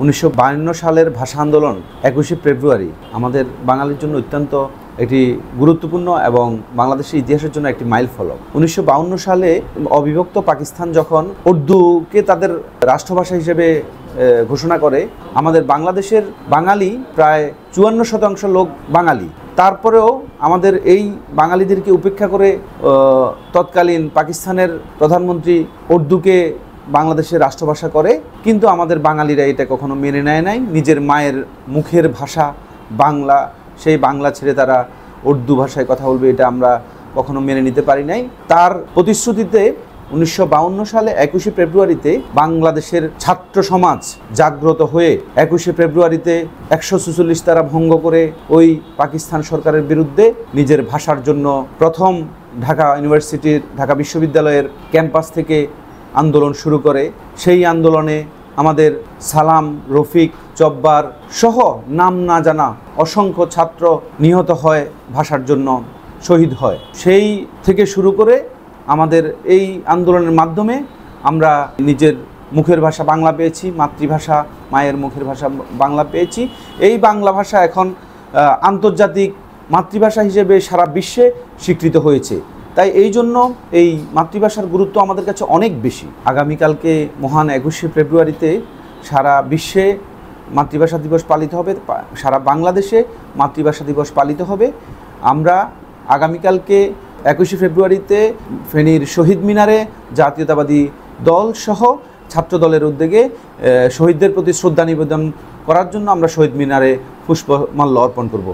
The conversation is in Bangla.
1952 সালের ভাষা আন্দোলন 21শে ফেব্রুয়ারি আমাদের বাঙালির জন্য অত্যন্ত একটি গুরুত্বপূর্ণ এবং বাংলাদেশের ইতিহাসের জন্য একটি মাইল ফলক। 1952 সালে অবিভক্ত পাকিস্তান যখন উর্দুকে তাদের রাষ্ট্রভাষা হিসেবে ঘোষণা করে, আমাদের বাংলাদেশের বাঙালি প্রায় 54% লোক বাঙালি। তারপরেও আমাদের এই বাঙালিদেরকে উপেক্ষা করে তৎকালীন পাকিস্তানের প্রধানমন্ত্রী উর্দুকে বাংলাদেশের রাষ্ট্রভাষা করে, কিন্তু আমাদের বাঙালিরা এটা কখনো মেনে নেয় নাই। নিজের মায়ের মুখের ভাষা বাংলা, সেই বাংলা ছেড়ে তারা উর্দু ভাষায় কথা বলবে, এটা আমরা কখনো মেনে নিতে পারি নাই। তার প্রতিশ্রুতিতে 1952 সালে 21শে ফেব্রুয়ারিতে বাংলাদেশের ছাত্র সমাজ জাগ্রত হয়ে 21শে ফেব্রুয়ারিতে 146 ধারা ভঙ্গ করে ওই পাকিস্তান সরকারের বিরুদ্ধে নিজের ভাষার জন্য প্রথম ঢাকা ইউনিভার্সিটির ঢাকা বিশ্ববিদ্যালয়ের ক্যাম্পাস থেকে আন্দোলন শুরু করে। সেই আন্দোলনে আমাদের সালাম, রফিক, জব্বার সহ নাম না জানা অসংখ্য ছাত্র নিহত হয়, ভাষার জন্য শহীদ হয়। সেই থেকে শুরু করে আমাদের এই আন্দোলনের মাধ্যমে আমরা নিজের মুখের ভাষা বাংলা পেয়েছি, মাতৃভাষা মায়ের মুখের ভাষা বাংলা পেয়েছি। এই বাংলা ভাষা এখন আন্তর্জাতিক মাতৃভাষা হিসেবে সারা বিশ্বে স্বীকৃত হয়েছে। তাই এই জন্য এই মাতৃভাষার গুরুত্ব আমাদের কাছে অনেক বেশি। আগামীকালকে মহান 21শে ফেব্রুয়ারিতে সারা বিশ্বে মাতৃভাষা দিবস পালিত হবে, সারা বাংলাদেশে মাতৃভাষা দিবস পালিত হবে। আমরা আগামীকালকে 21শে ফেব্রুয়ারিতে ফেনীর শহীদ মিনারে জাতীয়তাবাদী দল সহ ছাত্র দলের উদ্যোগে শহীদদের প্রতি শ্রদ্ধা নিবেদন করার জন্য আমরা শহীদ মিনারে পুষ্পমাল্য অর্পণ করব।